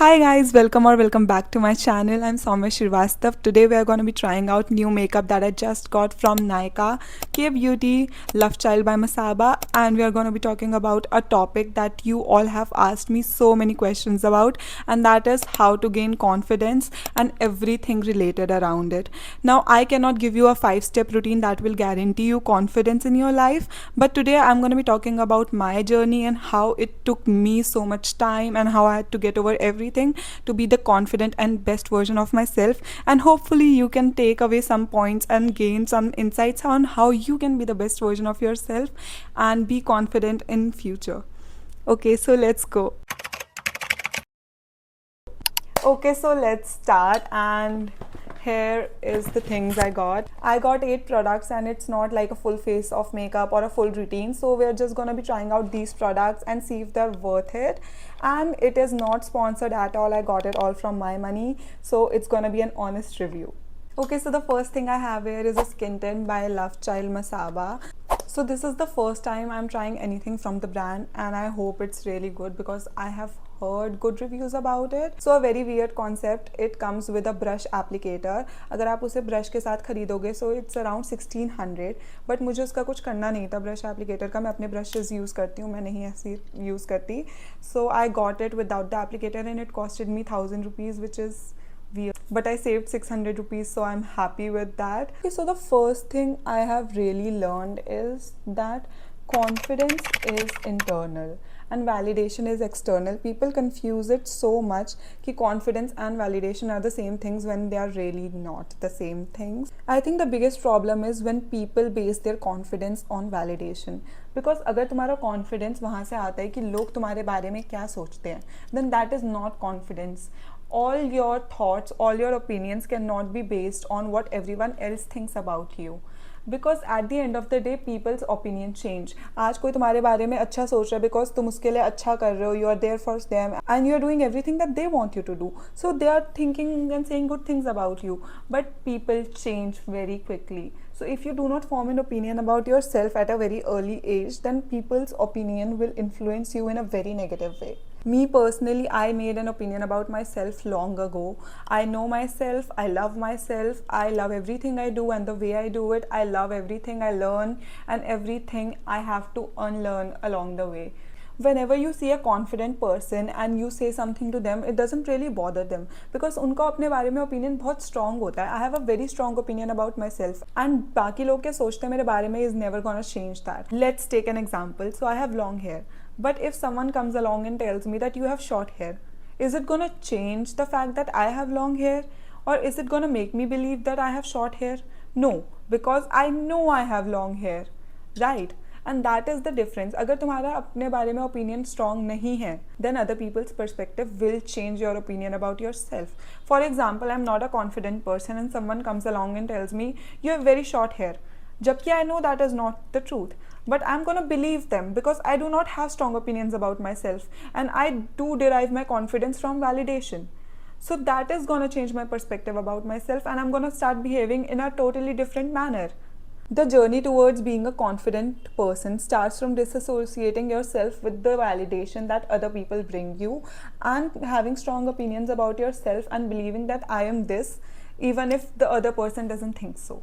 Hi guys, welcome back to my channel. I'm Soumya Srivastav. Today we are going to be trying out new makeup that I just got from Nykaa, K Beauty, Love Child by Masaba, and we are going to be talking about a topic that you all have asked me so many questions about, and that is how to gain confidence and everything related around it. Now, I cannot give you a 5-step routine that will guarantee you confidence in your life, but today I'm going to be talking about my journey and how it took me so much time and how I had to get over everything to be the confident and best version of myself. And hopefully, you can take away some points and gain some insights on how you can be the best version of yourself and be confident in future. Okay, so let's go. Okay, so let's start. And here is the things I got. I got 8 products and it's not like a full face of makeup or a full routine. So we're just gonna be trying out these products and see if they're worth it. And it is not sponsored at all. I got it all from my money. So it's gonna be an honest review. Okay, so the first thing I have here is a skin tint by Love Child Masaba. So this is the first time I'm trying anything from the brand and I hope it's really good because I have heard good reviews about it. So a very weird concept. It comes with a brush applicator. अगर आप उसे brush के साथ खरीदोगे so it's around 1600. But मुझे उसका कुछ करना नहीं था ब्रश एप्लीकेटर का. मैं अपने ब्रशेस यूज़ करती हूँ, मैं नहीं ऐसी यूज़ करती. So I got it without the applicator and it costed me 1000 rupees, which is weird, but I saved 600 rupees, so I'm happy with that. Okay, so the first thing I have really learned is that confidence is internal and validation is external. People confuse it so much कि confidence and validation are the same things when they are really not the same things. I think the biggest problem is when people base their confidence on validation. Because अगर तुम्हारा confidence वहाँ से आता है कि लोग तुम्हारे बारे में क्या सोचते हैं, then that is not confidence. All your thoughts, all your opinions cannot be based on what everyone else thinks about you. Because at the end of the day, people's opinion change. आज कोई तुम्हारे बारे में अच्छा सोच रहा है because तुम उसके लिए अच्छा कर रहे हो, you are there for them and you are doing everything that they want you to do. So they are thinking and saying good things about you. But people change very quickly. So if you do not form an opinion about yourself at a very early age, then people's opinion will influence you in a very negative way. Me personally, I made an opinion about myself long ago. I know myself, I love everything I do and the way I do it. I love everything I learn and everything I have to unlearn along the way. Whenever you see a confident person and you say something to them, it doesn't really bother them because उनका अपने बारे में opinion बहुत strong होता है. I have a very strong opinion about myself and बाकी लोग क्या सोचते हैं मेरे बारे में is never gonna change that. Let's take an example. So I have long hair, but if someone comes along and tells me that you have short hair, is it gonna change the fact that I have long hair, or is it gonna make me believe that I have short hair? No, because I know I have long hair, right? And that is the difference. अगर तुम्हारा अपने बारे में opinion strong नहीं है, then other people's perspective will change your opinion about yourself. For example, I'm not a confident person and someone comes along and tells me you have very short hair, जबकि I know that is not the truth. But I'm gonna believe them because I do not have strong opinions about myself and I do derive my confidence from validation. So that is gonna change my perspective about myself and I'm gonna start behaving in a totally different manner. The journey towards being a confident person starts from disassociating yourself with the validation that other people bring you and having strong opinions about yourself and believing that I am this even if the other person doesn't think so.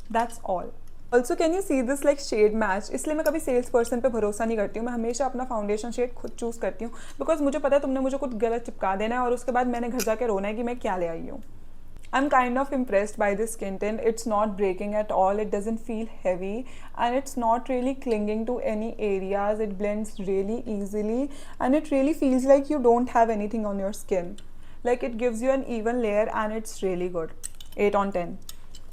That's all. Also, can you see this like shade match? इसलिए मैं कभी sales person पे भरोसा नहीं करती हूँ. मैं हमेशा अपना फाउंडेशन शेड खुद चूज़ करती हूँ बिकॉज मुझे पता है तुमने मुझे कुछ गलत चिपका देना है और उसके बाद मैंने घर जाके रोना है कि मैं क्या ले आई हूँ. I'm kind of impressed by this skin tint. It's not breaking at all. It doesn't feel heavy and it's not really clinging to any areas. It blends really easily and it really feels like you don't have anything on your skin. Like it gives you an even layer and it's really good. 8 on 10.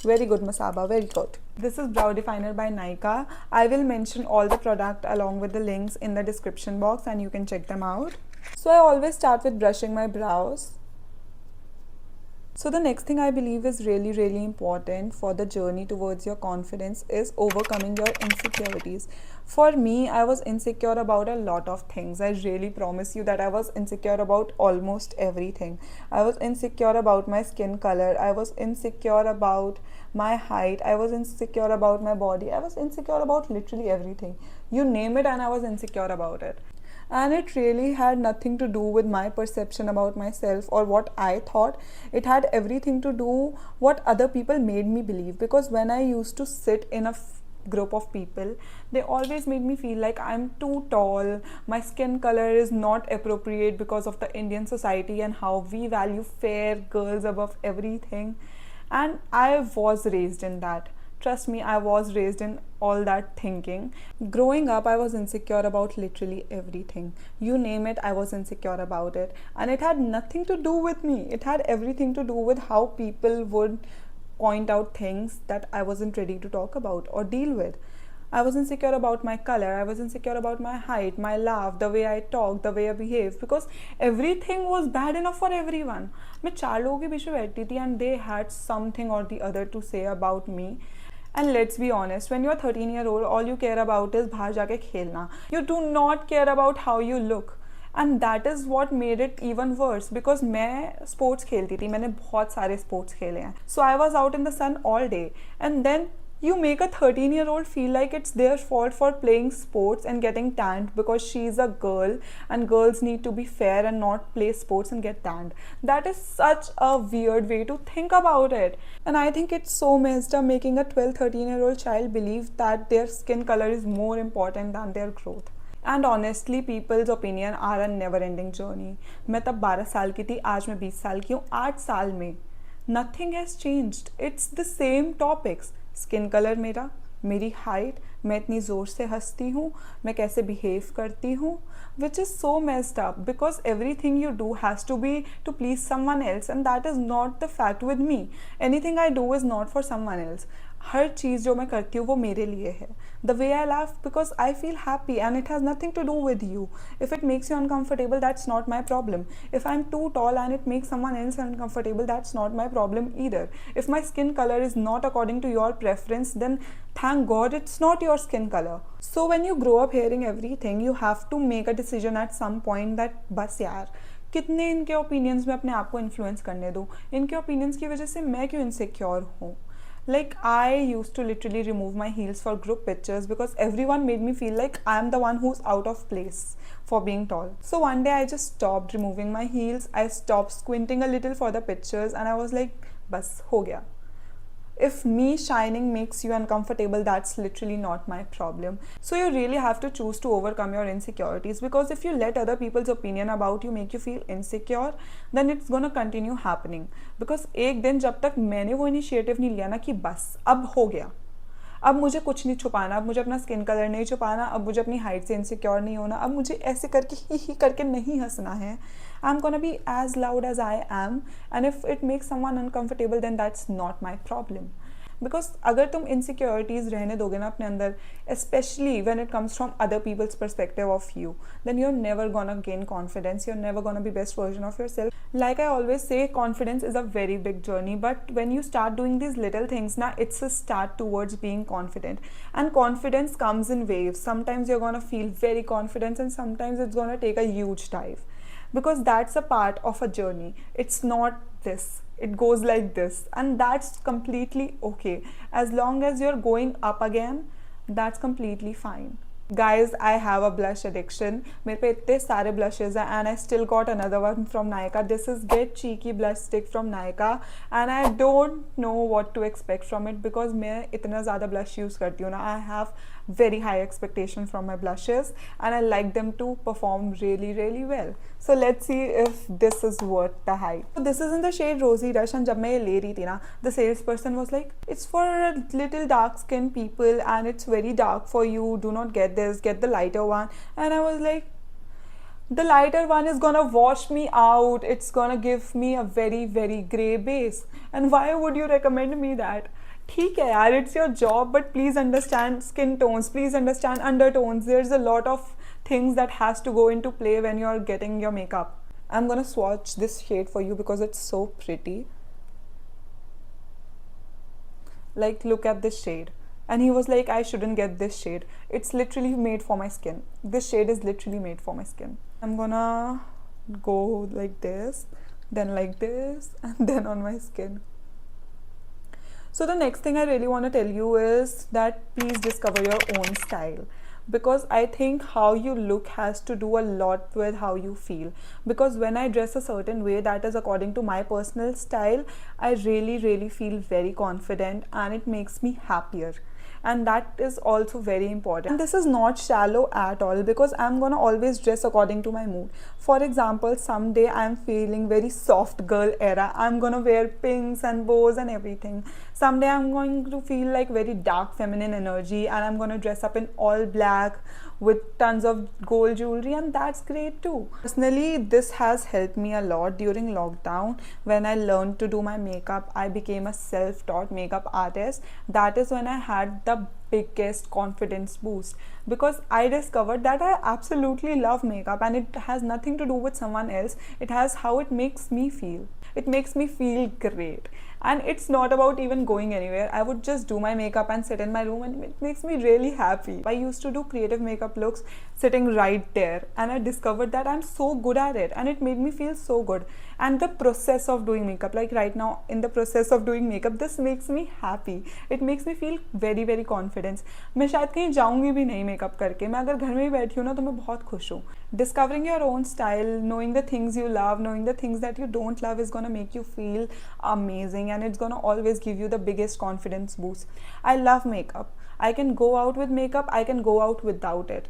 Very good Masaba, very good. This is Brow Definer by Nykaa. I will mention all the product along with the links in the description box and you can check them out. So I always start with brushing my brows. So the next thing I believe is really important for the journey towards your confidence is overcoming your insecurities. For me, I was insecure about a lot of things. I really promise you that I was insecure about almost everything. I was insecure about my skin color. I was insecure about my height. I was insecure about my body. I was insecure about literally everything. You name it and I was insecure about it. and it really had nothing to do with my perception about myself or what I thought. It had everything to do what other people made me believe, because when I used to sit in a group of people, they always made me feel like I'm too tall, my skin color is not appropriate because of the Indian society and how we value fair girls above everything. And I was raised in that. Trust me, I was raised in all that thinking. Growing up, I was insecure about literally everything. You name it, I was insecure about it. And it had nothing to do with me. It had everything to do with how people would point out things that I wasn't ready to talk about or deal with. I was insecure about my color, I was insecure about my height, my laugh, the way I talk, the way I behave, because everything was bad enough for everyone. मैं 4 लोगों के बीच में बैठती थी and they had something or the other to say about me. And let's be honest, when you're 13-year-old, all you care about is बाहर जाके खेलना. You do not care about how you look. And that is what made it even worse, because मैं sports खेलती थी, मैंने बहुत सारे sports खेले हैं. So I was out in the sun all day, and then you make a 13-year-old feel like it's their fault for playing sports and getting tanned because she's a girl and girls need to be fair and not play sports and get tanned. That is such a weird way to think about it. And I think it's so messed up making a 12-13-year-old child believe that their skin color is more important than their growth. And honestly, people's opinion are a never-ending journey. मैं तब 12 साल की थी, आज मैं 20 साल की हूँ. 8 साल में nothing has changed. It's the same topics. Skin colour मेरा, मेरी हाइट, मैं इतनी ज़ोर से हंसती हूँ, मैं कैसे बिहेव करती हूँ, which is so messed up because everything you do has to be to please someone else, and that is not the fact with me. Anything I do is not for someone else. हर चीज़ जो मैं करती हूँ वो मेरे लिए है. The way I laugh because I feel happy and it has nothing to do with you. If it makes you uncomfortable, that's not my problem. If I'm too tall and it makes someone else uncomfortable, that's not my problem either. If my skin color is not according to your preference, then thank God it's not your skin color. So when you grow up hearing everything, you have to make a decision at some point that बस यार कितने इनके opinions में अपने आप को influence करने दूँ, इनके ओपिनियंस की वजह से मैं क्यों इनसिक्योर हूँ. Like I used to literally remove my heels for group pictures because everyone made me feel like I'm the one who's out of place for being tall. So one day I just stopped removing my heels. I stopped squinting a little for the pictures and I was like, bas ho gaya. If me shining makes you uncomfortable, that's literally not my problem. So you really have to choose to overcome your insecurities, because if you let other people's opinion about you make you feel insecure, then it's gonna continue happening. Because एक दिन जब तक मैंने वो initiative नहीं लिया ना कि बस अब हो गया, अब मुझे कुछ नहीं छुपाना, अब मुझे अपना स्किन कलर नहीं छुपाना, अब मुझे अपनी हाइट से इनसिक्योर नहीं होना, अब मुझे ऐसे करके ही करके नहीं हंसना है. I'm gonna be as loud as I am, and if it makes someone uncomfortable, then that's not my problem. Because अगर तुम insecurities रहने दोगे ना अपने अंदर, especially when it comes from other people's perspective of you, then you're never gonna gain confidence, you're never gonna be best version of yourself. Like I always say, confidence is a very big journey, but when you start doing these little things now, it's a start towards being confident. And confidence comes in waves. Sometimes you're gonna feel very confident and sometimes it's gonna take a huge dive, because that's a part of a journey. It's not this, it goes like this, and that's completely okay. As long as you're going up again, that's completely fine. Guys, I have a blush addiction. मेरे पे इतने सारे blushes हैं and I still got another one from Nykaa. This is Get Cheeky Blush Stick from Nykaa and I don't know what to expect from it because मैं इतना ज़्यादा blush use करती हूँ ना. I have very high expectation from my blushes and I like them to perform really really well. So let's see if this is worth the hype. So this is in the shade Rosy Rush and जब मैं ये ले रही थी ना, the salesperson was like, it's for little dark skin people and it's very dark for you, do not get this, get the lighter one. And I was like, the lighter one is gonna wash me out, it's gonna give me a very very grey base, and why would you recommend me that? ठीक है यार, it's your job, but please understand skin tones, please understand undertones. There's a lot of things that has to go into play when you're getting your makeup. I'm gonna swatch this shade for you because it's so pretty. Like, look at this shade. And he was like, I shouldn't get this shade, it's literally made for my skin. This shade is literally made for my skin. I'm gonna go like this, then like this, and then on my skin. So the next thing I really want to tell you is that please discover your own style, because I think how you look has to do a lot with how you feel. Because when I dress a certain way that is according to my personal style, I really feel very confident and it makes me happier. And that is also very important. And this is not shallow at all, because I'm gonna always dress according to my mood. For example, someday I'm feeling very soft girl era, I'm gonna wear pinks and bows and everything. Someday I'm going to feel like very dark feminine energy and I'm gonna dress up in all black with tons of gold jewelry, and that's great too. Personally, this has helped me a lot during lockdown. When I learned to do my makeup, I became a self-taught makeup artist. That is when I had the biggest confidence boost, because I discovered that I absolutely love makeup and it has nothing to do with someone else. It has how it makes me feel. It makes me feel great, and it's not about even going anywhere. I would just do my makeup and sit in my room and it makes me really happy. I used to do creative makeup looks sitting right there, and I discovered that I'm so good at it and it made me feel so good. And the process of doing makeup, like right now in the process of doing makeup, this makes me happy. It makes me feel very confidence. मैं शायद कहीं जाऊंगी भी नहीं makeup करके, मैं अगर घर में ही बैठी हूँ ना तो मैं बहुत खुश हूँ. Discovering your own style, knowing the things you love, knowing the things that you don't love is gonna make you feel amazing, and it's gonna always give you the biggest confidence boost. I love makeup. I can go out with makeup, I can go out without it,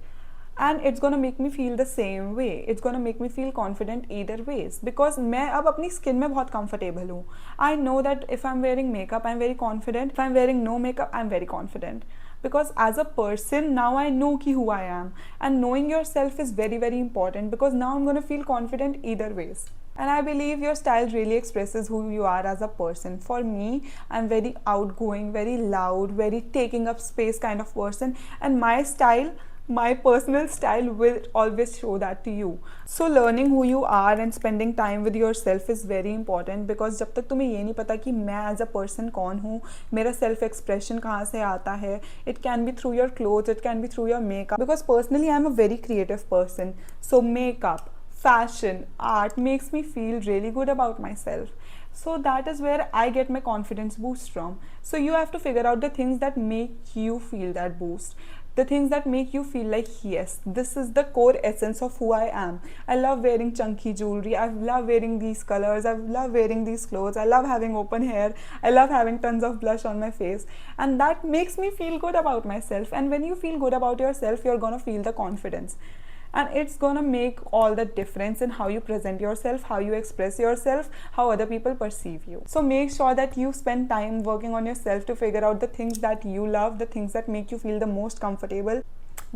and it's gonna make me feel the same way. It's gonna make me feel confident either ways, because मैं अब अपनी skin में बहुत comfortable हूँ. I know that if I'm wearing makeup, I'm very confident. If I'm wearing no makeup, I'm very confident. Because as a person, now I know who I am, and knowing yourself is very important, because now I'm gonna feel confident either ways. And I believe your style really expresses who you are as a person. For me, I'm very outgoing, very loud, very taking up space kind of person, and my personal style will always show that to you. So learning who you are and spending time with yourself is very important, because जब तक तुम्हें ये नहीं पता कि मैं as a person कौन हूँ, मेरा self expression कहाँ से आता है, it can be through your clothes, it can be through your makeup. Because personally I'm a very creative person, so makeup, fashion, art makes me feel really good about myself. So that is where I get my confidence boost from. So you have to figure out the things that make you feel that boost. The things that make you feel like, yes, this is the core essence of who I am. I love wearing chunky jewelry. I love wearing these colors. I love wearing these clothes. I love having open hair. I love having tons of blush on my face. And that makes me feel good about myself. And when you feel good about yourself, you're gonna feel the confidence. And it's gonna make all the difference in how you present yourself, how you express yourself, how other people perceive you. So make sure that you spend time working on yourself to figure out the things that you love, the things that make you feel the most comfortable.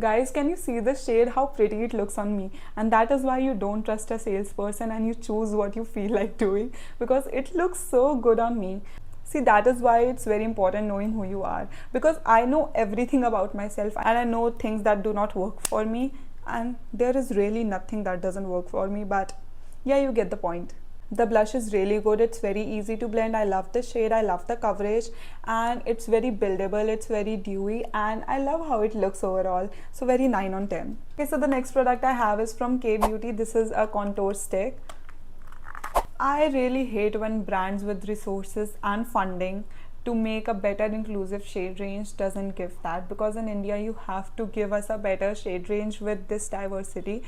Guys, can you see the shade, how pretty it looks on me? And that is why you don't trust a salesperson and you choose what you feel like doing, because it looks so good on me. See, that is why it's very important knowing who you are, because I know everything about myself and I know things that do not work for me, and there is really nothing that doesn't work for me. But yeah, you get the point. The blush is really good. It's very easy to blend. I love the shade, I love the coverage, and it's very buildable, it's very dewy, and I love how it looks overall. So very 9 on 10. Okay, so the next product I have is from K Beauty. This is a contour stick. I really hate when brands with resources and funding to make a better inclusive shade range doesn't give that, because in India you have to give us a better shade range with this diversity.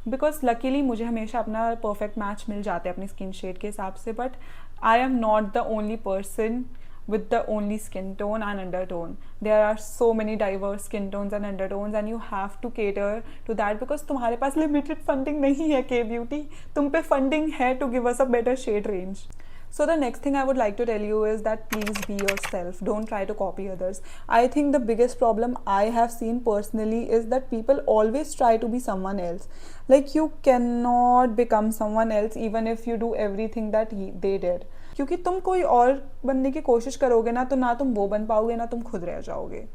Because luckily मुझे हमेशा अपना perfect match मिल जाते हैं अपनी skin shade के हिसाब से, but I am not the only person with the only skin tone and undertone. There are so many diverse skin tones and undertones, and you have to cater to that, because तुम्हारे पास limited funding नहीं है K Beauty, तुम पे funding है to give us a better shade range. So the next thing I would like to tell you is that please be yourself. Don't try to copy others. I think the biggest problem I have seen personally is that people always try to be someone else. Like, you cannot become someone else even if you do everything that they did. क्योंकि तुम कोई और बनने की कोशिश करोगे ना, तो ना तुम वो बन पाओगे ना तुम खुद रह जाओगे.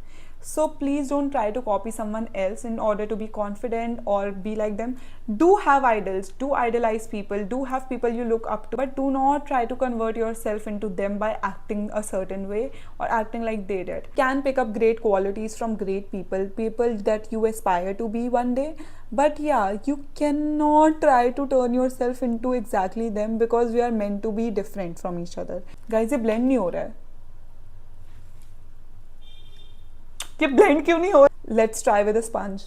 So please don't try to copy someone else in order to be confident or be like them. Do have idols, do idolize people, do have people you look up to, but do not try to convert yourself into them by acting a certain way or acting like they did. Can pick up great qualities from great people, people that you aspire to be one day, but yeah, you cannot try to turn yourself into exactly them, because we are meant to be different from each other. Guys, ये blend नहीं हो रहा है. ये blend क्यों नहीं हो? Let's try with a sponge.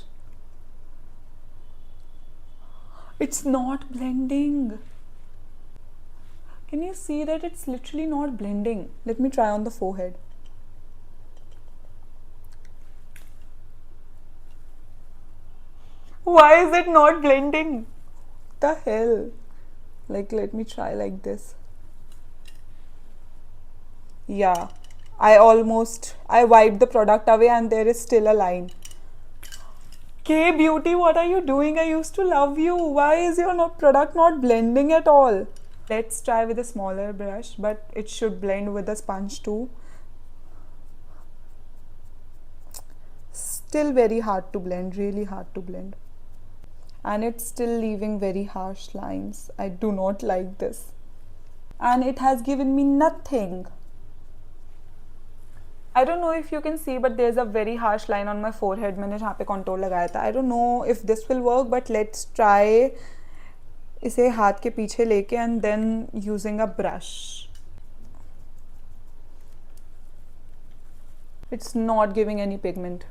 It's not blending. Can you see that it's literally not blending? Let me try on the forehead. Why is it not blending? The hell? Like, let me try like this. Yeah, I wiped the product away and there is still a line. K Beauty, what are you doing? I used to love you. Why is your product not blending at all? Let's try with a smaller brush, but it should blend with the sponge too. Still very hard to blend, really hard to blend. And it's still leaving very harsh lines. I do not like this. And it has given me nothing. I don't know if you can see, but there's a very harsh line on my forehead. मैंने जहाँ पे contour लगाया था. I don't know if this will work, but let's try इसे हाथ के पीछे लेके and then using a brush. It's not giving any pigment.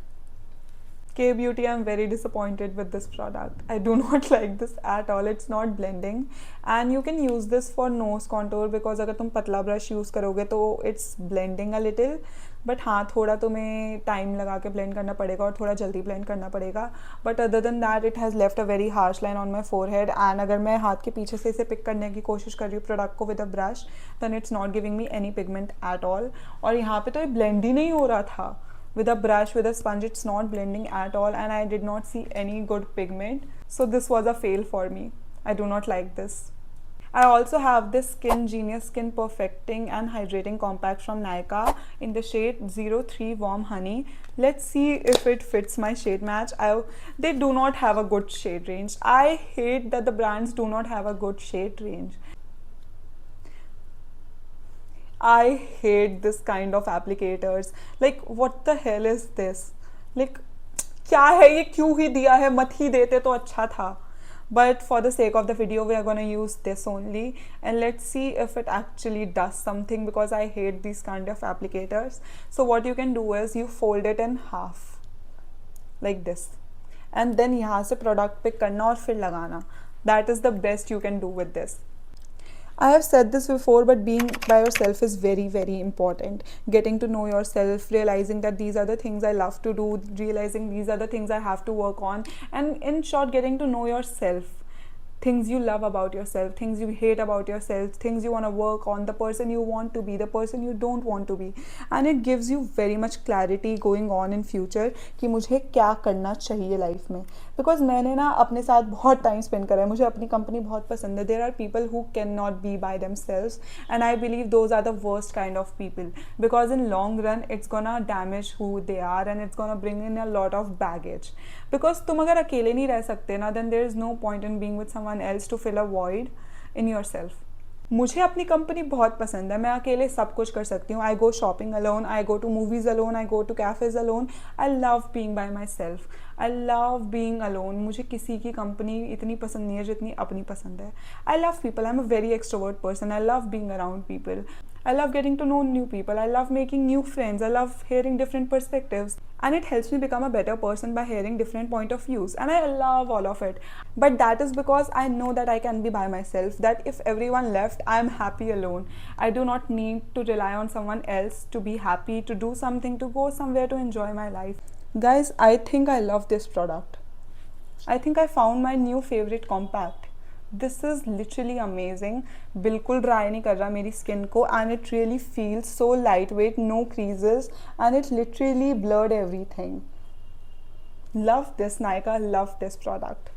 K Beauty, I'm very disappointed with this product. I do not like this at all. It's not blending. And you can use this for nose contour because अगर तुम पतला brush use करोगे तो it's blending a little. But हाँ, थोड़ा तुम्हें time लगा के ब्लेंड करना पड़ेगा और थोड़ा जल्दी ब्लेंड करना पड़ेगा. But other than that it has left a very harsh line on my forehead. And अगर मैं हाथ के पीछे से इसे पिक करने की कोशिश कर रही हूँ प्रोडक्ट को with a brush, then it's not giving me any pigment at all. और यहाँ पे तो ये ब्लेंड ही नहीं हो रहा था. With a brush, with a sponge, it's not blending at all, and I did not see any good pigment. So this was a fail for me. I do not like this. I also have this Skin Genius Skin Perfecting and Hydrating Compact from Nykaa in the shade 03 Warm Honey. Let's see if it fits my shade match. They do not have a good shade range. I hate that the brands do not have a good shade range. I hate this kind of applicators. Like, what the hell is this? Like, क्या है ये, क्यों ही दिया है, मत ही देते तो अच्छा था. But for the sake of the video, we are going to use this only. And let's see if it actually does something because I hate these kind of applicators. So what you can do is you fold it in half. Like this. And then यहाँ से product pick करना और फिर लगाना. That is the best you can do with this. I have said this before, but being by yourself is very, very important. Getting to know yourself, realizing that these are the things I love to do, realizing these are the things I have to work on, and in short, getting to know yourself. Things you love about yourself, things you hate about yourself, things you want to work on, the person you want to be, the person you don't want to be. And it gives you very much clarity going on in future कि मुझे क्या करना चाहिए life में. Because मैंने ना अपने साथ बहुत टाइम स्पेंड करा है. मुझे अपनी कंपनी बहुत पसंद है. There are people who can not be by themselves and I believe those are the worst kind of people because in long run it's gonna damage who they are and it's gonna bring in a lot of baggage. Because तुम अगर अकेले नहीं रह सकते ना, then there is no point in being with someone else to fill a void in yourself. मुझे अपनी company बहुत पसंद है. मैं अकेले सब कुछ कर सकती हूँ. I go shopping alone, I go to movies alone, I go to cafes alone. I love being by myself. I love being alone. मुझे किसी की कंपनी इतनी पसंद नहीं है जितनी अपनी पसंद है. I love people. I am a very extrovert person. I love being around people. I love getting to know new people. I love making new friends. I love hearing different perspectives. And it helps me become a better person by hearing different point of views. And I love all of it. But that is because I know that I can be by myself. That if everyone left, I am happy alone. I do not need to rely on someone else to be happy, to do something, to go somewhere, to enjoy my life. Guys, I think I love this product. I think I found my new favorite compact. This is literally amazing. बिल्कुल dry नहीं कर रहा मेरी skin को and it really feels so lightweight, no creases and it literally blurred everything. Love this Nykaa, love this product.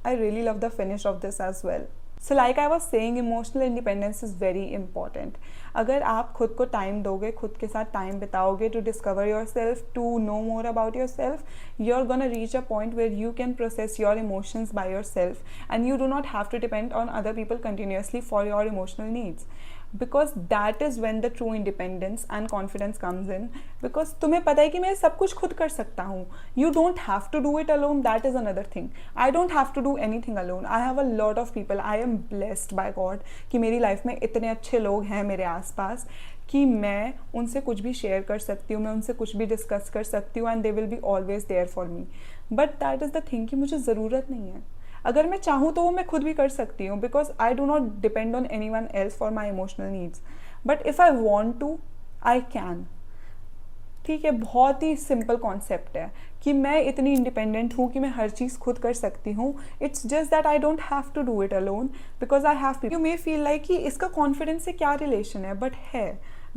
I really love the finish of this as well. So like I was saying, emotional independence is very important. अगर आप खुद को time दोगे, खुद के साथ time बिताओगे to discover yourself, to know more about yourself, you're gonna reach a point where you can process your emotions by yourself and you do not have to depend on other people continuously for your emotional needs. Because that is when the true independence and confidence comes in. Because तुम्हें पता है कि मैं सब कुछ खुद कर सकता हूँ. You don't have to do it alone, that is another thing. I don't have to do anything alone. I have a lot of people. I am blessed by God कि मेरी लाइफ में इतने अच्छे लोग हैं मेरे आसपास कि मैं उनसे कुछ भी शेयर कर सकती हूँ, मैं उनसे कुछ भी डिस्कस कर सकती हूँ, and they will be always there for me. But that is the thing कि मुझे ज़रूरत नहीं है. अगर मैं चाहूँ तो वो मैं खुद भी कर सकती हूँ, because I do not depend on anyone else for my emotional needs. But if I want to, I can. ठीक है, बहुत ही सिंपल कॉन्सेप्ट है कि मैं इतनी इंडिपेंडेंट हूँ कि मैं हर चीज़ खुद कर सकती हूँ. It's just that I don't have to do it alone because I have. You may feel like कि इसका कॉन्फिडेंस से क्या रिलेशन है, बट है.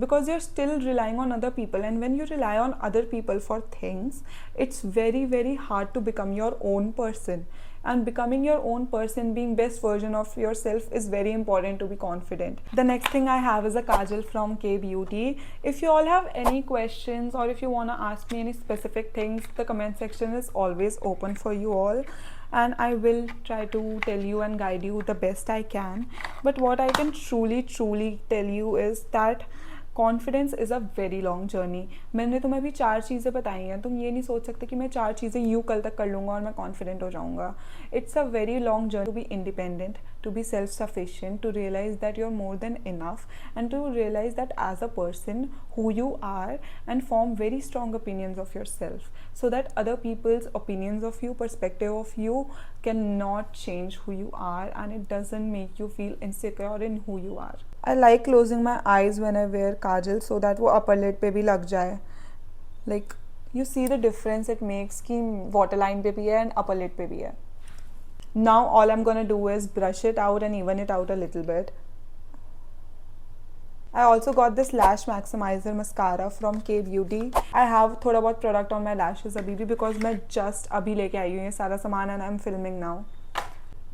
Because you're still relying on other people, and when you rely on other people for things, it's very very hard to become your own person. And becoming your own person, being best version of yourself, is very important to be confident. The next thing I have is a kajal from K Beauty. If you all have any questions or if you want to ask me any specific things, the comment section is always open for you all, and I will try to tell you and guide you the best I can. But what I can truly tell you is that confidence is a very long journey. मैंने तुम्हें अभी 4 चीज़ें बताई हैं. तुम ये नहीं सोच सकते कि मैं 4 चीज़ें यूँ कल तक कर लूँगा और मैं कॉन्फिडेंट हो जाऊँगा. It's a very long journey to be independent, to be self sufficient, to realize that you are more than enough, and to realize that as a person who you are, and form very strong opinions of yourself, so that other people's opinions of you, perspective of you, cannot change who you are, and it doesn't make you feel insecure in who you are. I like closing my eyes when I wear kajal so that वो upper lid पे भी लग जाए. Like you see the difference it makes कि waterline पे भी है and upper lid पे भी है. Now all I'm gonna do is brush it out and even it out a little bit. I also got this lash maximizer mascara from K Beauty. I have थोड़ा बहुत product on my lashes अभी भी because मैं just अभी लेके आई हूँ ये सारा सामान and I'm filming now.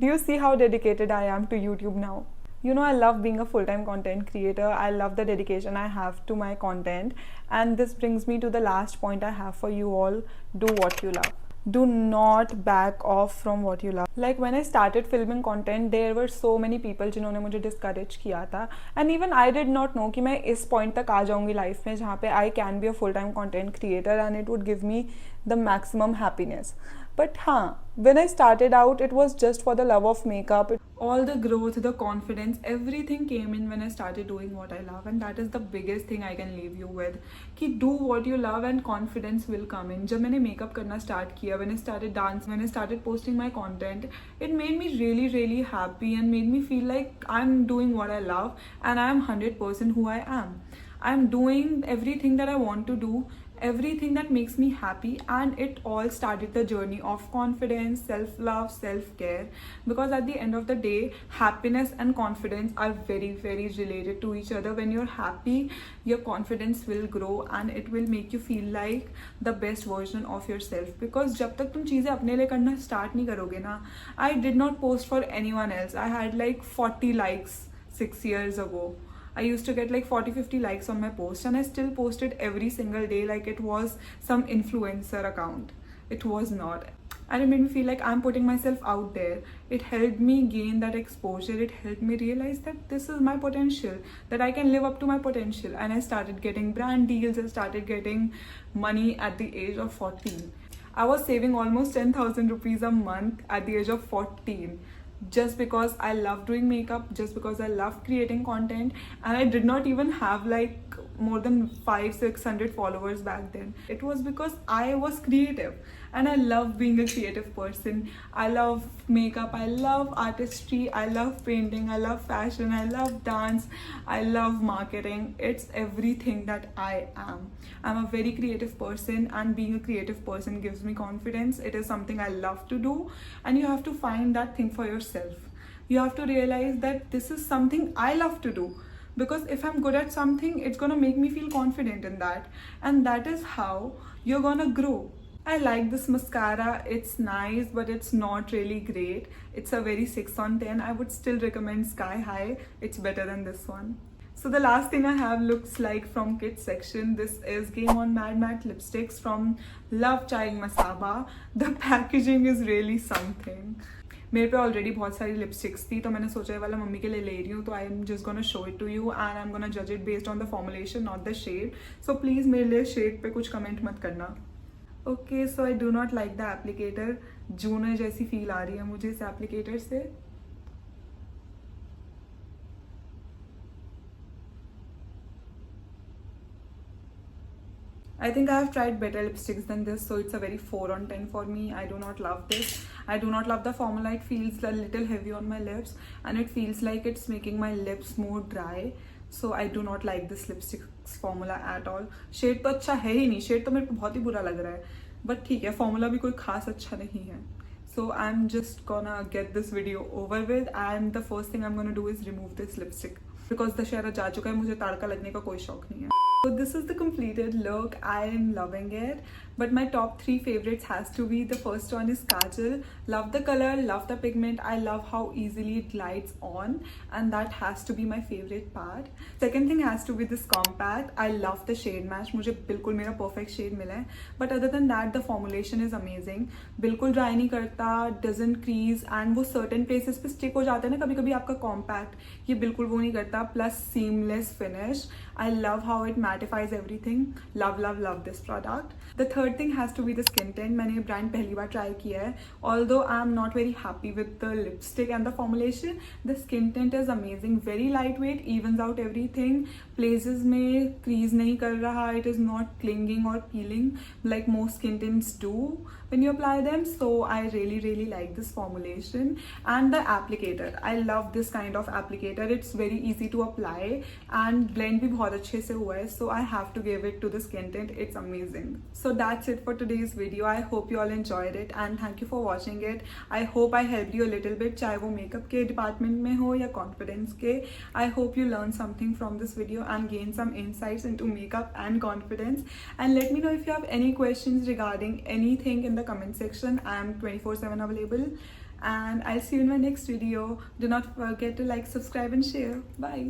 Do you see how dedicated I am to YouTube now? You know, I love being a full-time content creator. I love the dedication I have to my content, and this brings me to the last point I have for you all. Do what you love. Do not back off from what you love. Like when I started filming content, there were so many people जिन्होंने मुझे discourage किया था, and even I did not know कि मैं इस point तक आ जाऊँगी life में जहाँ पे I can be a full-time content creator and it would give me the maximum happiness. But हाँ, when I started out, it was just for the love of makeup. All the growth, the confidence, everything came in when I started doing what I love, and that is the biggest thing I can leave you with. कि do what you love and confidence will come in. जब मैंने makeup करना start किया, when I started dancing, when I started posting my content, it made me really happy and made me feel like I'm doing what I love and I am 100% who I am. I'm doing everything that I want to do, everything that makes me happy, and it all started the journey of confidence, self-love, self-care, because at the end of the day, happiness and confidence are very related to each other. When you're happy, your confidence will grow and it will make you feel like the best version of yourself, because जब तक तुम चीज़ें अपने लिए करना start नहीं करोगे ना, I did not post for anyone else. I had like 40 likes 6 years ago. I used to get like 40-50 likes on my post, and I still posted every single day like it was some influencer account. It was not. And it made me feel like I'm putting myself out there. It helped me gain that exposure. It helped me realize that this is my potential, that I can live up to my potential. And I started getting brand deals. I started getting money at the age of 14. I was saving almost 10,000 rupees a month at the age of 14. Just because I love doing makeup, just because I love creating content, and I did not even have like more than 500-600 followers back then. It was because I was creative, and I love being a creative person. I love makeup, I love artistry, I love painting, I love fashion, I love dance, I love marketing. It's everything that I am. I'm a very creative person, and being a creative person gives me confidence. It is something I love to do, and you have to find that thing for yourself. You have to realize that this is something I love to do, because if I'm good at something, it's gonna make me feel confident in that, and that is how you're gonna grow. I like this mascara. It's nice, but it's not really great. It's a very 6 on 10. I would still recommend Sky High. It's better than this one. So the last thing I have looks like from kids section. This is Game On Mad Matte lipsticks from Love Child Masaba. The packaging is really something. मेरे पे already बहुत सारी lipsticks थी, तो मैंने सोचा ये वाला मम्मी के लिए ले रही हूँ, तो I am just gonna show it to you and I am gonna जज it based on the formulation not the shade. So please मेरे लिए शेड पे कुछ कमेंट मत करना. Okay, so I do not like the applicator. जूने जैसी feel आ रही है मुझे इस एप्लीकेटर से. I think I have tried better lipsticks than this, so it's a very 4 on 10 for me. I do not love this. I do not love the formula. It feels a little heavy on my lips and it feels like it's making my lips more dry. So I do not like this lipstick formula at all. Shade तो अच्छा है ही नहीं, shade तो मेरे को बहुत ही बुरा लग रहा है. But ठीक है, formula भी कोई खास अच्छा नहीं है. So I'm just gonna get this video over with and the first thing I'm gonna do is remove this lipstick. Because Dussehra जा चुका है, मुझे ताड़का लगने का कोई शौक नहीं है. So this is the completed look. I am loving it. But my top 3 favorites has to be, the first one is Kajal. Love the color, love the pigment. I love how easily it glides on and that has to be my favorite part. Second thing has to be this compact. I love the shade match. मुझे बिल्कुल मेरा perfect shade मिला है. But other than that, the formulation is amazing. बिल्कुल dry नहीं करता, doesn't crease and वो certain places पे stick हो जाता है ना कभी कभी आपका compact, ये बिल्कुल वो नहीं करता. Plus seamless finish. I love how it mattifies everything. Love this product. The third thing has to be the skin tint. मैंने ये brand पहली बार try किया है. Although I am not very happy with the lipstick and the formulation, the skin tint is amazing. Very lightweight, evens out everything. Places में crease नहीं कर रहा. It is not clinging or peeling like most skin tints do when you apply them. So I really like this formulation. And the applicator. I love this kind of applicator. It's very easy to apply and blend भी बहुत अच्छे से हुआ है. So I have to give it to the skin tint. It's amazing. So that's it for today's video. I hope you all enjoyed it and thank you for watching it. I hope I helped you a little bit, चाहे वो makeup के department में हो या confidence के. I hope you learned something from this video and gained some insights into makeup and confidence. And let me know if you have any questions regarding anything in the comment section. I am 24/7 available. And I'll see you in my next video. Do not forget to like, subscribe and share. Bye.